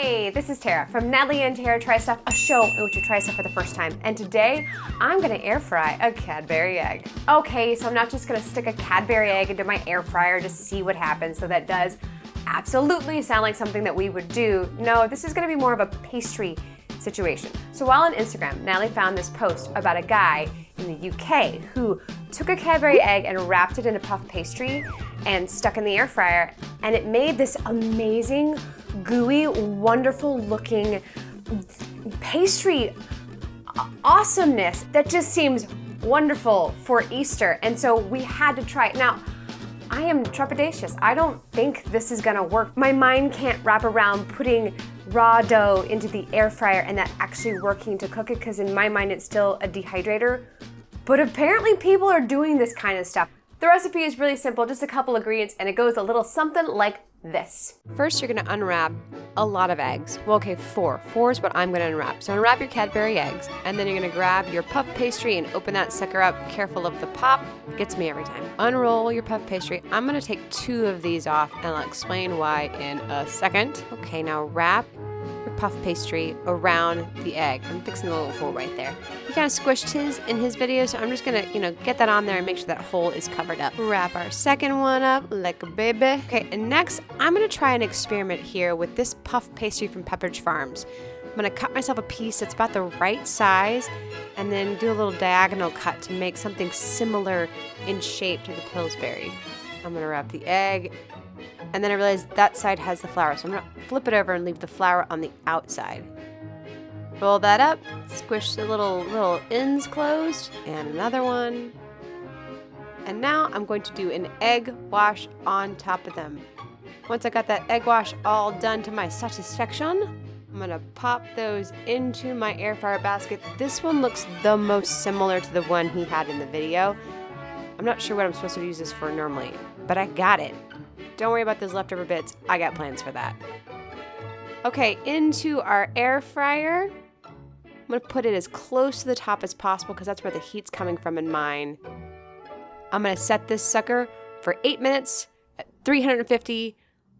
Hey, this is Tara from Natalientara Try Stuff, a show in which we try stuff for the first time. And today, I'm gonna air fry a Cadbury egg. Okay, so I'm not just gonna stick a Cadbury egg into my air fryer to see what happens, so that does absolutely sound like something that we would do. No, this is gonna be more of a pastry situation. So while on Instagram, Natalie found this post about a guy in the UK who took a Cadbury egg and wrapped it in a puff pastry and stuck in the air fryer, and it made this amazing, gooey, wonderful looking pastry awesomeness that just seems wonderful for Easter. And so we had to try it. Now, I am trepidatious. I don't think this is gonna work. My mind can't wrap around putting raw dough into the air fryer and that actually working to cook it, because in my mind it's still a dehydrator. But apparently people are doing this kind of stuff. The recipe is really simple, just a couple ingredients, and it goes a little something like this. First, you're gonna unwrap a lot of eggs. Well, okay, four. Four is what I'm gonna unwrap. So unwrap your Cadbury eggs, and then you're gonna grab your puff pastry and open that sucker up, careful of the pop. Gets me every time. Unroll your puff pastry. I'm gonna take 2 of these off, and I'll explain why in a second. Okay, now wrap your puff pastry around the egg. I'm fixing a little hole right there. He kind of squished his in his video, so I'm just gonna, get that on there and make sure that hole is covered up. Wrap our second one up like a baby. Okay, and next, I'm gonna try an experiment here with this puff pastry from Pepperidge Farms. I'm gonna cut myself a piece that's about the right size and then do a little diagonal cut to make something similar in shape to the Pillsbury. I'm gonna wrap the egg, and then I realized that side has the flour, so I'm gonna flip it over and leave the flour on the outside. Roll that up, squish the little ends closed, and another one. And now I'm going to do an egg wash on top of them. Once I got that egg wash all done to my satisfaction, I'm gonna pop those into my air fryer basket. This one looks the most similar to the one he had in the video. I'm not sure what I'm supposed to use this for normally, but I got it. Don't worry about those leftover bits. I got plans for that. Okay, into our air fryer. I'm gonna put it as close to the top as possible because that's where the heat's coming from in mine. I'm gonna set this sucker for 8 minutes at 350.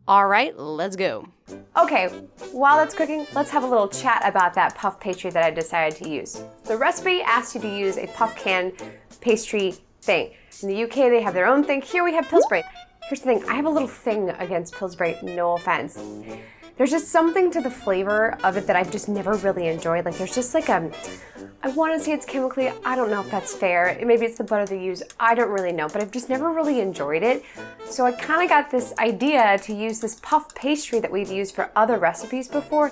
All right, let's go. Okay, while that's cooking, let's have a little chat about that puff pastry that I decided to use. The recipe asks you to use a puff can pastry thing. In the UK, they have their own thing. Here we have Pillsbury. Here's the thing, I have a little thing against Pillsbury, no offense. There's just something to the flavor of it that I've just never really enjoyed. Like there's just like I want to say it's chemically, I don't know if that's fair. Maybe it's the butter they use, I don't really know, but I've just never really enjoyed it. So I kind of got this idea to use this puff pastry that we've used for other recipes before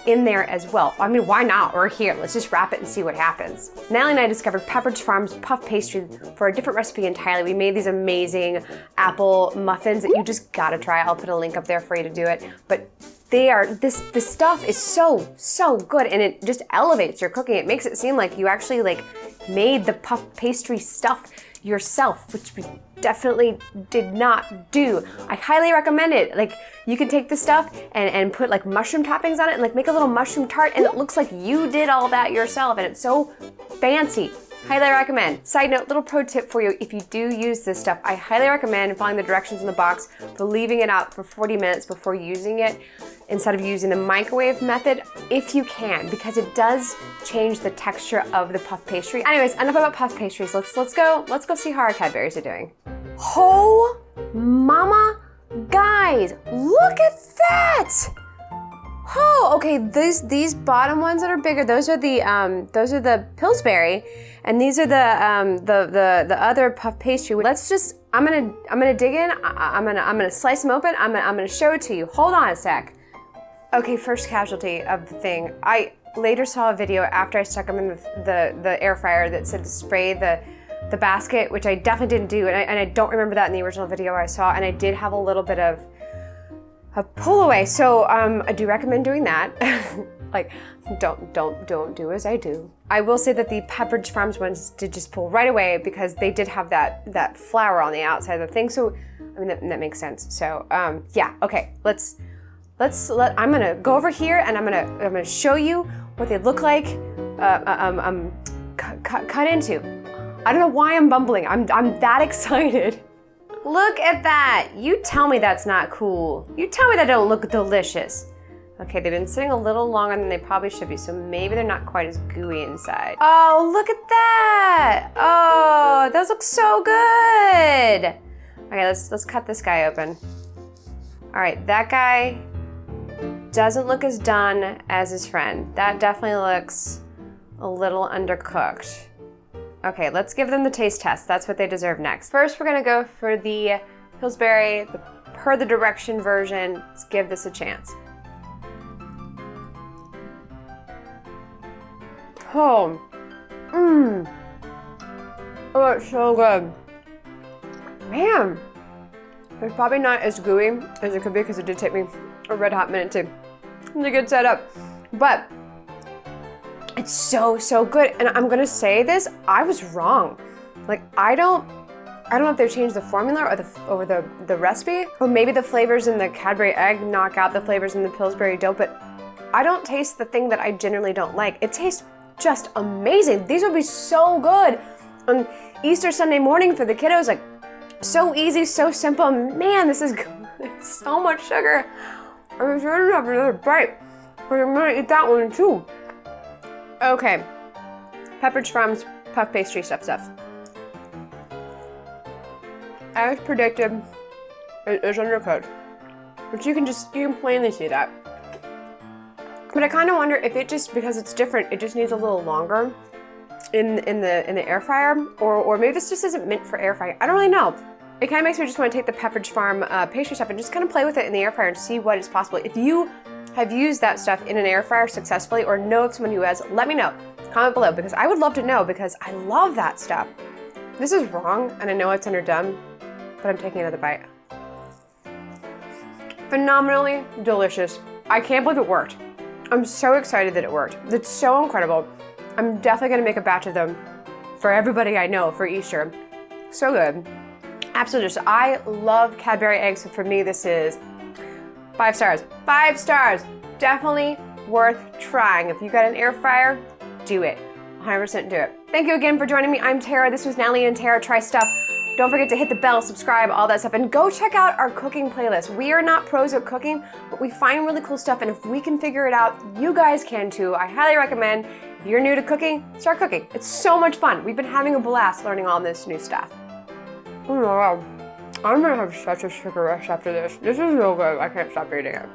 in there as well. I mean, why not? We're here, let's just wrap it and see what happens. Natalie and I discovered Pepperidge Farms puff pastry for a different recipe entirely. We made these amazing apple muffins that you just gotta try. I'll put a link up there for you to do it. But this stuff is so good, and it just elevates your cooking. It makes it seem like you actually made the puff pastry stuff yourself, which we definitely did not do. I highly recommend it. You can take this stuff and put mushroom toppings on it and make a little mushroom tart, and it looks like you did all that yourself, and it's so fancy. Highly recommend. Side note, little pro tip for you, if you do use this stuff, I highly recommend following the directions in the box for leaving it out for 40 minutes before using it instead of using the microwave method if you can, because it does change the texture of the puff pastry. Anyways, enough about puff pastries. Let's go see how our Cadburys are doing. Oh, mama, guys, look at that! Oh, okay, these bottom ones that are bigger, those are the Pillsbury, and these are the other puff pastry. I'm gonna dig in. I'm gonna slice them open. I'm gonna show it to you. Hold on a sec. Okay, first casualty of the thing. I later saw a video after I stuck them in the air fryer that said to spray the basket, which I definitely didn't do, and I don't remember that in the original video I saw, and I did have a little bit of a pull away, so I do recommend doing that. Don't do as I do. I will say that the Pepperidge Farms ones did just pull right away because they did have that flour on the outside of the thing. So I mean that makes sense. So yeah, okay. I'm gonna go over here and I'm gonna show you what they look like. Cut into. I don't know why I'm bumbling. I'm that excited. Look at that. You tell me that's not cool. You tell me that don't look delicious. Okay, they've been sitting a little longer than they probably should be, so maybe they're not quite as gooey inside. Oh, look at that! Oh, those look so good! Okay, let's cut this guy open. All right, that guy doesn't look as done as his friend. That definitely looks a little undercooked. Okay, let's give them the taste test. That's what they deserve next. First, we're gonna go for the Pillsbury, the per the direction version. Let's give this a chance. Oh, oh, it's so good. Man, it's probably not as gooey as it could be because it did take me a red hot minute to get set up. But it's so good. And I'm gonna say this, I was wrong. Like I don't know if they've changed the formula or the recipe, or maybe the flavors in the Cadbury egg knock out the flavors in the Pillsbury dough, but I don't taste the thing that I generally don't like. It tastes just amazing. These would be so good on Easter Sunday morning for the kiddos. Like so easy, so simple. Man, this is good. It's so much sugar. I'm sure to have another bite, but I'm gonna eat that one too. Okay, Pepperidge Farm's puff pastry stuff. As predicted, it is undercooked, but you can plainly see that. But I kind of wonder if it just, because it's different, it just needs a little longer in the air fryer, or maybe this just isn't meant for air frying. I don't really know. It kind of makes me just want to take the Pepperidge Farm pastry stuff and just kind of play with it in the air fryer and see what is possible. If you have used that stuff in an air fryer successfully or know of someone who has, let me know. Comment below because I would love to know because I love that stuff. This is wrong and I know it's underdone, but I'm taking another bite. Phenomenally delicious. I can't believe it worked. I'm so excited that it worked. It's so incredible. I'm definitely gonna make a batch of them for everybody I know for Easter. So good. Absolutely delicious. I love Cadbury eggs, so for me this is 5 stars. 5 stars. Definitely worth trying. If you got an air fryer, do it. 100% do it. Thank you again for joining me. I'm Tara. This was Natalientara. Try stuff. Don't forget to hit the bell, subscribe, all that stuff, and go check out our cooking playlist. We are not pros at cooking, but we find really cool stuff, and if we can figure it out, you guys can too. I highly recommend. If you're new to cooking, start cooking. It's so much fun. We've been having a blast learning all this new stuff. Oh my God. I'm gonna have such a sugar rush after this. This is so good. I can't stop eating it.